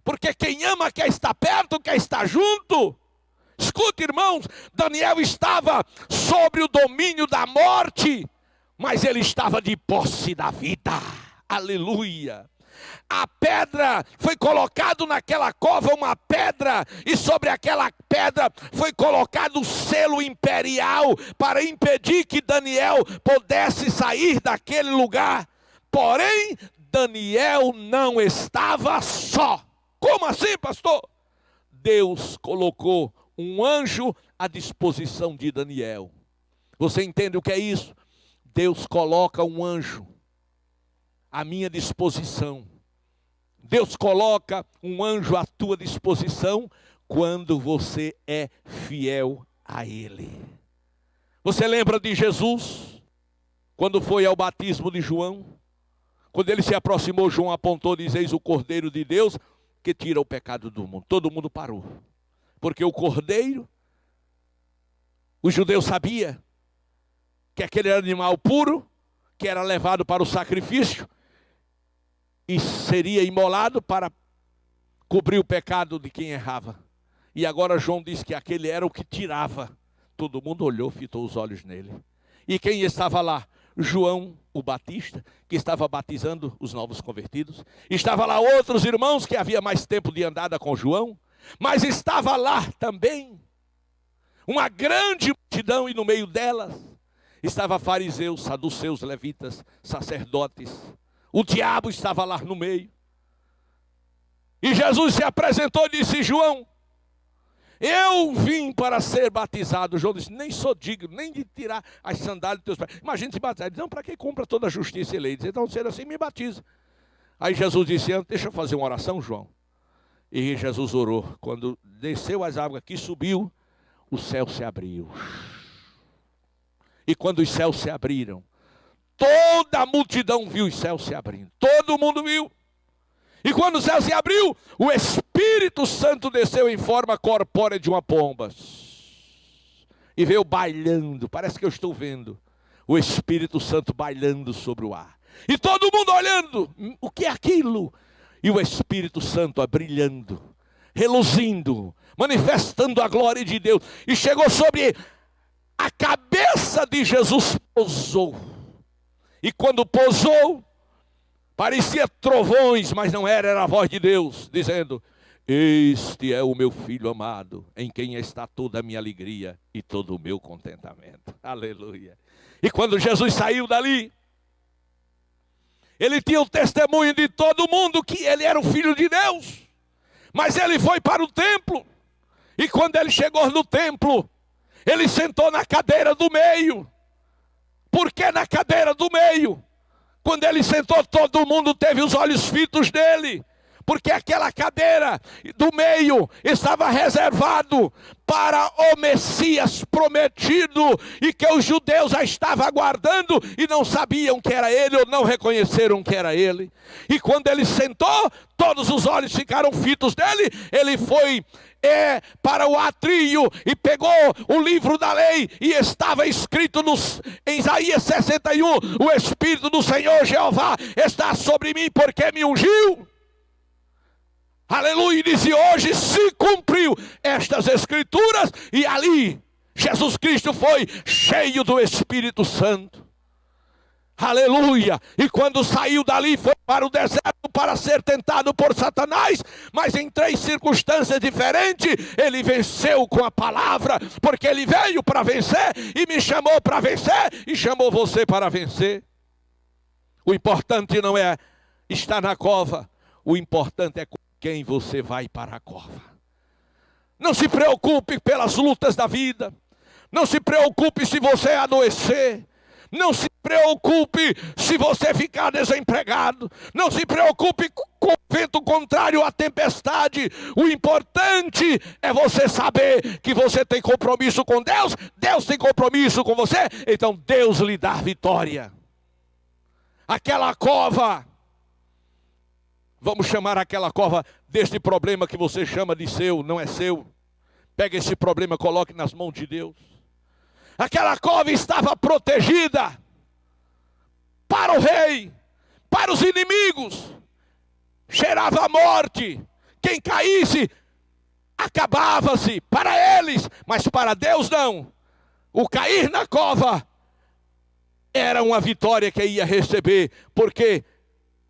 Porque quem ama quer estar perto, quer estar junto. Escute, irmãos, Daniel estava sobre o domínio da morte, mas ele estava de posse da vida. Aleluia. A pedra foi colocado naquela cova, uma pedra, e sobre aquela pedra foi colocado o selo imperial para impedir que Daniel pudesse sair daquele lugar. Porém, Daniel não estava só. Como assim, pastor? Deus colocou um anjo à disposição de Daniel. Você entende o que é isso? Deus coloca um anjo à minha disposição. Deus coloca um anjo à tua disposição quando você é fiel a Ele. Você lembra de Jesus? Quando foi ao batismo de João? Quando ele se aproximou, João apontou e disse: eis o Cordeiro de Deus que tira o pecado do mundo. Todo mundo parou. Porque o Cordeiro, os judeus sabiam que aquele era animal puro, que era levado para o sacrifício, e seria imolado para cobrir o pecado de quem errava. E agora João diz que aquele era o que tirava. Todo mundo olhou, fitou os olhos nele. E quem estava lá? João o Batista, que estava batizando os novos convertidos. Estava lá outros irmãos que havia mais tempo de andada com João. Mas estava lá também uma grande multidão, e no meio delas estava fariseus, saduceus, levitas, sacerdotes. O diabo estava lá no meio. E Jesus se apresentou e disse: João, eu vim para ser batizado. João disse: nem sou digno, nem de tirar as sandálias dos teus pés. Imagina se batizar. Ele disse: não, para quem cumpra toda a justiça e lei? Diz: então, sendo assim, me batiza. Aí Jesus disse: deixa eu fazer uma oração, João. E Jesus orou. Quando desceu as águas que subiu, o céu se abriu. E quando os céus se abriram, toda a multidão viu os céus se abrindo. Todo mundo viu. E quando o céu se abriu, o Espírito Santo desceu em forma corpórea de uma pomba. E veio bailando. Parece que eu estou vendo o Espírito Santo bailando sobre o ar. E todo mundo olhando. O que é aquilo? E o Espírito Santo brilhando, reluzindo, manifestando a glória de Deus. E chegou sobre a cabeça de Jesus, pousou. E quando pousou, parecia trovões, mas não era, era a voz de Deus, dizendo: este é o meu filho amado, em quem está toda a minha alegria e todo o meu contentamento. Aleluia. E quando Jesus saiu dali, ele tinha o testemunho de todo mundo que ele era o Filho de Deus. Mas ele foi para o templo. E quando ele chegou no templo, ele sentou na cadeira do meio. Por que na cadeira do meio? Quando ele sentou, todo mundo teve os olhos fitos nele. Porque aquela cadeira do meio estava reservado para o Messias prometido, e que os judeus já estavam aguardando e não sabiam que era ele, ou não reconheceram que era ele. E quando ele sentou, todos os olhos ficaram fitos nele. Ele foi para o átrio e pegou o livro da lei, e estava escrito em Isaías 61, o Espírito do Senhor Jeová está sobre mim, porque me ungiu. Aleluia, e disse: hoje se cumpriu estas escrituras. E ali Jesus Cristo foi cheio do Espírito Santo. Aleluia. E quando saiu dali, foi para o deserto para ser tentado por Satanás. Mas em 3 circunstâncias diferentes, ele venceu com a palavra. Porque ele veio para vencer e me chamou para vencer, e chamou você para vencer. O importante não é estar na cova, o importante é quem você vai para a cova. Não se preocupe pelas lutas da vida. Não se preocupe se você adoecer. Não se preocupe se você ficar desempregado. Não se preocupe com o vento contrário à tempestade. O importante é você saber que você tem compromisso com Deus. Deus tem compromisso com você. Então Deus lhe dá vitória. Aquela cova, vamos chamar aquela cova deste problema que você chama de seu, não é seu. Pega esse problema, coloque nas mãos de Deus. Aquela cova estava protegida para o rei, para os inimigos. Cheirava a morte. Quem caísse, acabava-se para eles, mas para Deus não. O cair na cova era uma vitória que ia receber, porque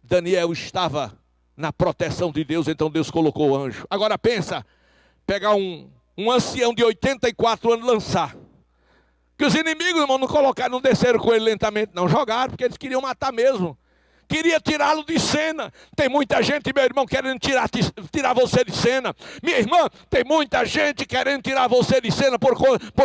Daniel estava na proteção de Deus, então Deus colocou o anjo. Agora pensa, pegar um ancião de 84 anos, lançar. Que os inimigos, irmão, não colocaram, não desceram com ele lentamente, não, jogaram, porque eles queriam matar mesmo. Queria tirá-lo de cena. Tem muita gente, meu irmão, querendo tirar você de cena. Minha irmã, tem muita gente querendo tirar você de cena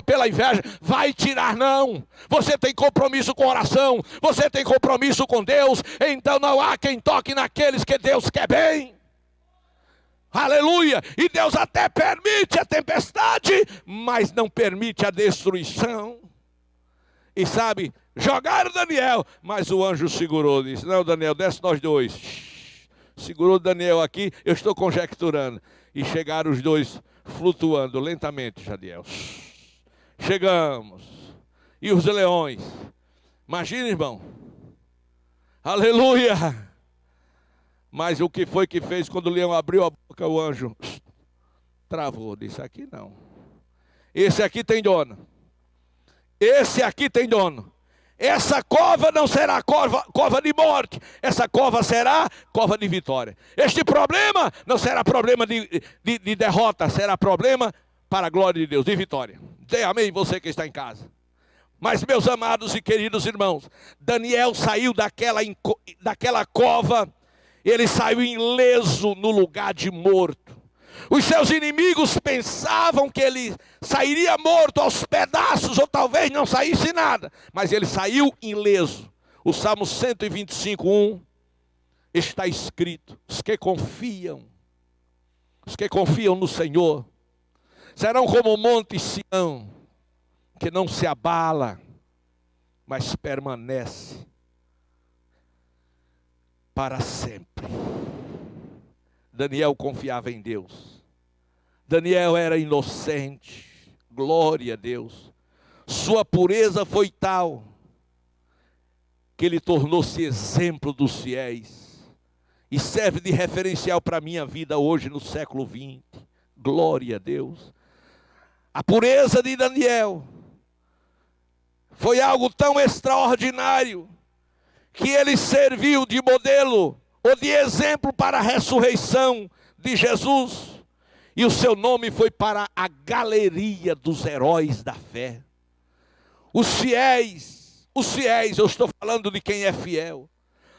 pela inveja. Vai tirar não. Você tem compromisso com oração. Você tem compromisso com Deus. Então não há quem toque naqueles que Deus quer bem. Aleluia. E Deus até permite a tempestade, mas não permite a destruição. E sabe, jogaram Daniel, mas o anjo segurou, disse: não, Daniel, desce nós dois. Segurou Daniel aqui, eu estou conjecturando. E chegaram os dois flutuando lentamente, Jadiel. Chegamos. E os leões. Imagina, irmão. Aleluia. Mas o que foi que fez quando o leão abriu a boca, o anjo travou, disse: aqui não. Esse aqui tem dono. Esse aqui tem dono. Essa cova não será cova de morte. Essa cova será cova de vitória. Este problema não será problema de derrota. Será problema para a glória de Deus, de vitória. Dê amém você que está em casa. Mas, meus amados e queridos irmãos, Daniel saiu daquela cova. Ele saiu ileso no lugar de morto. Os seus inimigos pensavam que ele sairia morto aos pedaços, ou talvez não saísse nada. Mas ele saiu ileso. O Salmo 125:1 está escrito: os que confiam no Senhor, serão como o monte Sião, que não se abala, mas permanece para sempre. Daniel confiava em Deus. Daniel era inocente. Glória a Deus. Sua pureza foi tal que ele tornou-se exemplo dos fiéis. E serve de referencial para a minha vida hoje no século 20. Glória a Deus. A pureza de Daniel foi algo tão extraordinário que ele serviu de modelo ou de exemplo para a ressurreição de Jesus. E o seu nome foi para a galeria dos heróis da fé. Os fiéis, eu estou falando de quem é fiel.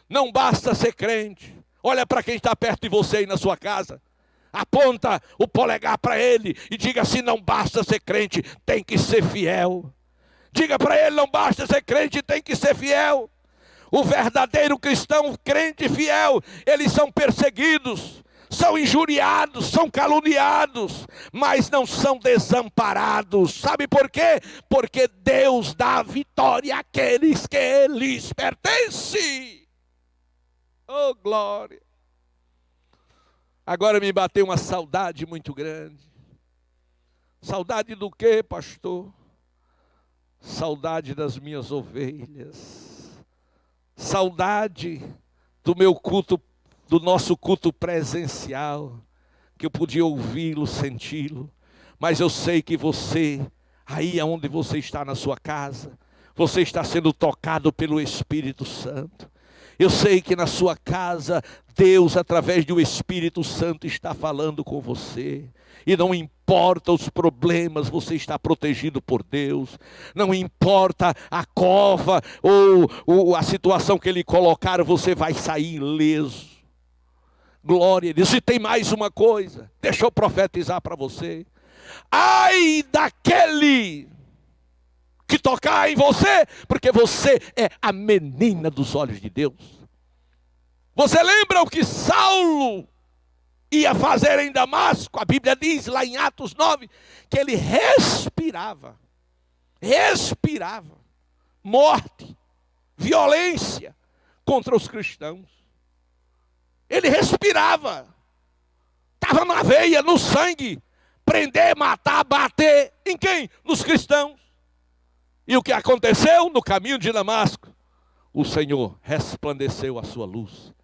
Não basta ser crente. Olha para quem está perto de você aí na sua casa. Aponta o polegar para ele e diga assim: não basta ser crente, tem que ser fiel. Diga para ele: não basta ser crente, tem que ser fiel. O verdadeiro cristão, crente e fiel, eles são perseguidos, são injuriados, são caluniados, mas não são desamparados. Sabe por quê? Porque Deus dá vitória àqueles que lhes pertencem. Oh, glória! Agora me bateu uma saudade muito grande. Saudade do quê, pastor? Saudade das minhas ovelhas. Saudade do meu culto, do nosso culto presencial, que eu podia ouvi-lo, senti-lo. Mas eu sei que você, aí onde você está na sua casa, você está sendo tocado pelo Espírito Santo. Eu sei que na sua casa, Deus, através do Espírito Santo, está falando com você. E não importa os problemas, você está protegido por Deus. Não importa a cova ou a situação que Ele colocar, você vai sair ileso. Glória a Deus. E tem mais uma coisa, deixa eu profetizar para você. Ai daquele que tocar em você, porque você é a menina dos olhos de Deus. Você lembra o que Saulo ia fazer em Damasco? A Bíblia diz lá em Atos 9, que ele respirava morte, violência contra os cristãos. Ele respirava, estava na veia, no sangue, prender, matar, bater, em quem? Nos cristãos. E o que aconteceu no caminho de Damasco? O Senhor resplandeceu a sua luz.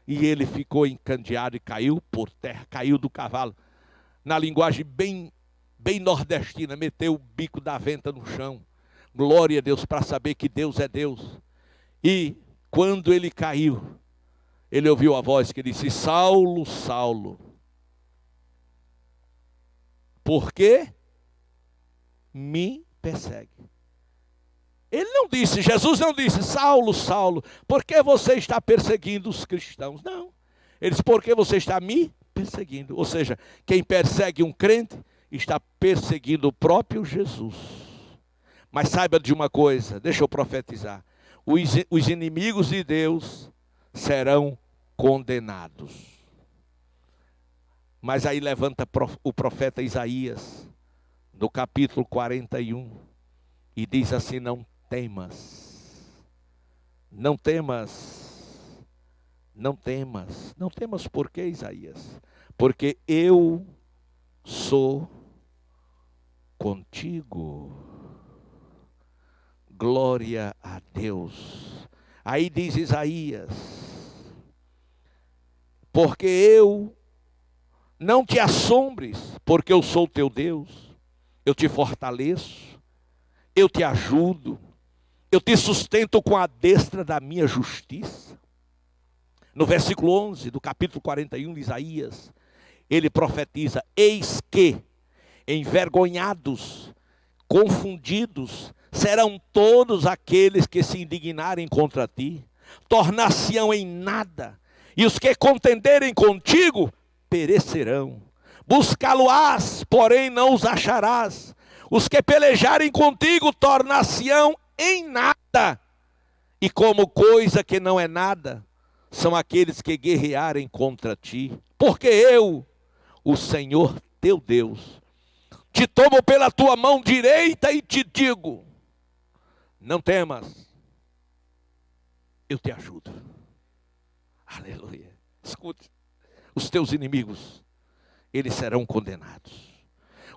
E ele ficou encandeado e caiu por terra, caiu do cavalo. Na linguagem bem nordestina, meteu o bico da venta no chão. Glória a Deus, para saber que Deus é Deus. E quando ele caiu, ele ouviu a voz que disse: Saulo, Saulo, por que me persegue? Ele não disse, Jesus não disse: Saulo, Saulo, por que você está perseguindo os cristãos? Não. Ele disse: por que você está me perseguindo? Ou seja, quem persegue um crente está perseguindo o próprio Jesus. Mas saiba de uma coisa, deixa eu profetizar: os inimigos de Deus serão condenados. Mas aí levanta o profeta Isaías, no capítulo 41, e diz assim: não temas, não temas, não temas. Não temas por quê, Isaías? Porque eu sou contigo. Glória a Deus. Aí diz Isaías: porque eu não te assombres, porque eu sou teu Deus, eu te fortaleço, eu te ajudo, eu te sustento com a destra da minha justiça. No versículo 11 do capítulo 41 de Isaías, ele profetiza: eis que envergonhados, confundidos, serão todos aqueles que se indignarem contra ti, tornar-se-ão em nada, e os que contenderem contigo perecerão. Buscá-lo-ás, porém não os acharás. Os que pelejarem contigo tornar-se-ão em nada, e como coisa que não é nada, são aqueles que guerrearem contra ti. Porque eu, o Senhor teu Deus, te tomo pela tua mão direita e te digo: não temas, eu te ajudo. Aleluia. Escute, os teus inimigos, eles serão condenados.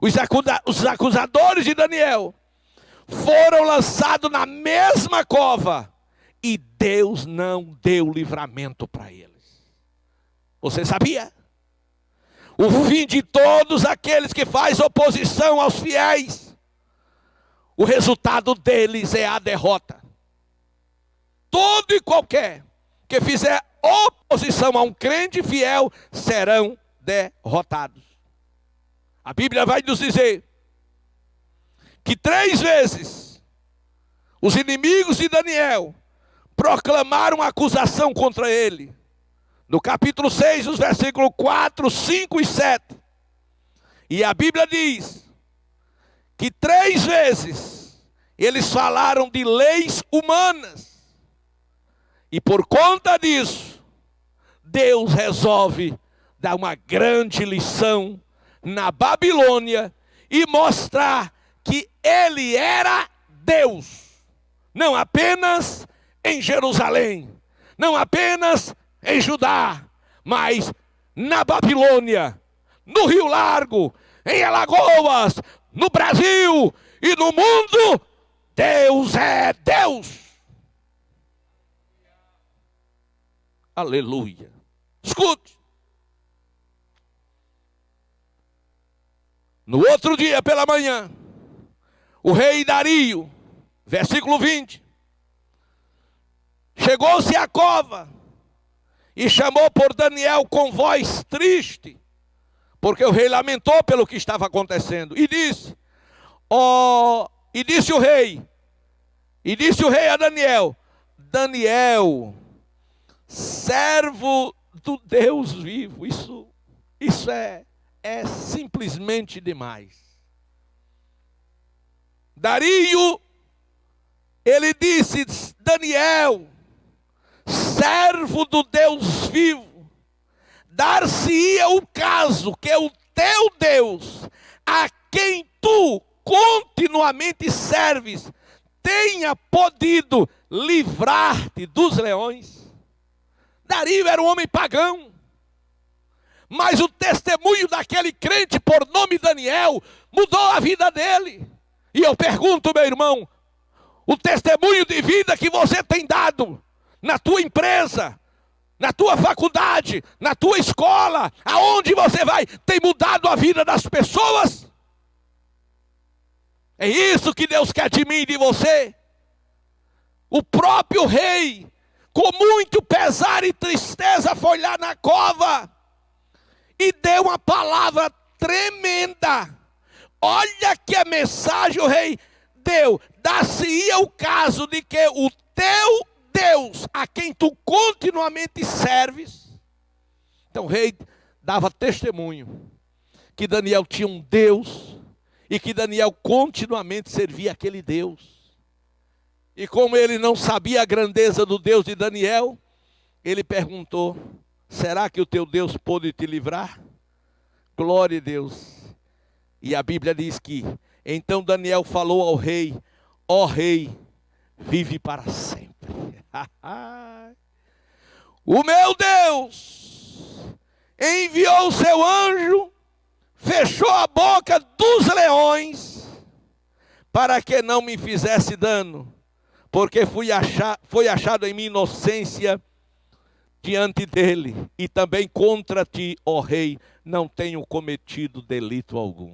Os acusadores de Daniel foram lançados na mesma cova, e Deus não deu livramento para eles. Você sabia? O fim de todos aqueles que fazem oposição aos fiéis, o resultado deles é a derrota. Todo e qualquer que fizer oposição a um crente fiel serão derrotados. A Bíblia vai nos dizer que 3 vezes os inimigos de Daniel proclamaram acusação contra ele. No capítulo 6, os versículos 4, 5 e 7. E a Bíblia diz que 3 vezes eles falaram de leis humanas. E por conta disso, Deus resolve dar uma grande lição na Babilônia e mostrar que ele era Deus. Não apenas em Jerusalém, não apenas em Judá, mas na Babilônia, no Rio Largo, em Alagoas, no Brasil e no mundo. Deus é Deus. Aleluia. Escute. No outro dia pela manhã, o rei Dario, versículo 20, chegou-se à cova e chamou por Daniel com voz triste, porque o rei lamentou pelo que estava acontecendo, e disse o rei a Daniel: Daniel, servo do Deus vivo. Isso é simplesmente demais. Dario, ele disse: Daniel, servo do Deus vivo, dar-se-ia o caso que o teu Deus, a quem tu continuamente serves, tenha podido livrar-te dos leões. Dario era um homem pagão, mas o testemunho daquele crente por nome Daniel mudou a vida dele. E eu pergunto, meu irmão, o testemunho de vida que você tem dado na tua empresa, na tua faculdade, na tua escola, aonde você vai, tem mudado a vida das pessoas? É isso que Deus quer de mim e de você. O próprio rei, com muito pesar e tristeza, foi lá na cova e deu uma palavra tremenda. Olha que a mensagem o rei deu: dar-se-ia o caso de que o teu Deus, a quem tu continuamente serves. Então o rei dava testemunho que Daniel tinha um Deus e que Daniel continuamente servia aquele Deus. E como ele não sabia a grandeza do Deus de Daniel, ele perguntou: será que o teu Deus pôde te livrar? Glória a Deus. E a Bíblia diz que então Daniel falou ao rei: ó rei, vive para sempre. O meu Deus enviou o seu anjo, fechou a boca dos leões, para que não me fizesse dano, porque foi achado em mim inocência diante dele, e também contra ti, ó rei, não tenho cometido delito algum.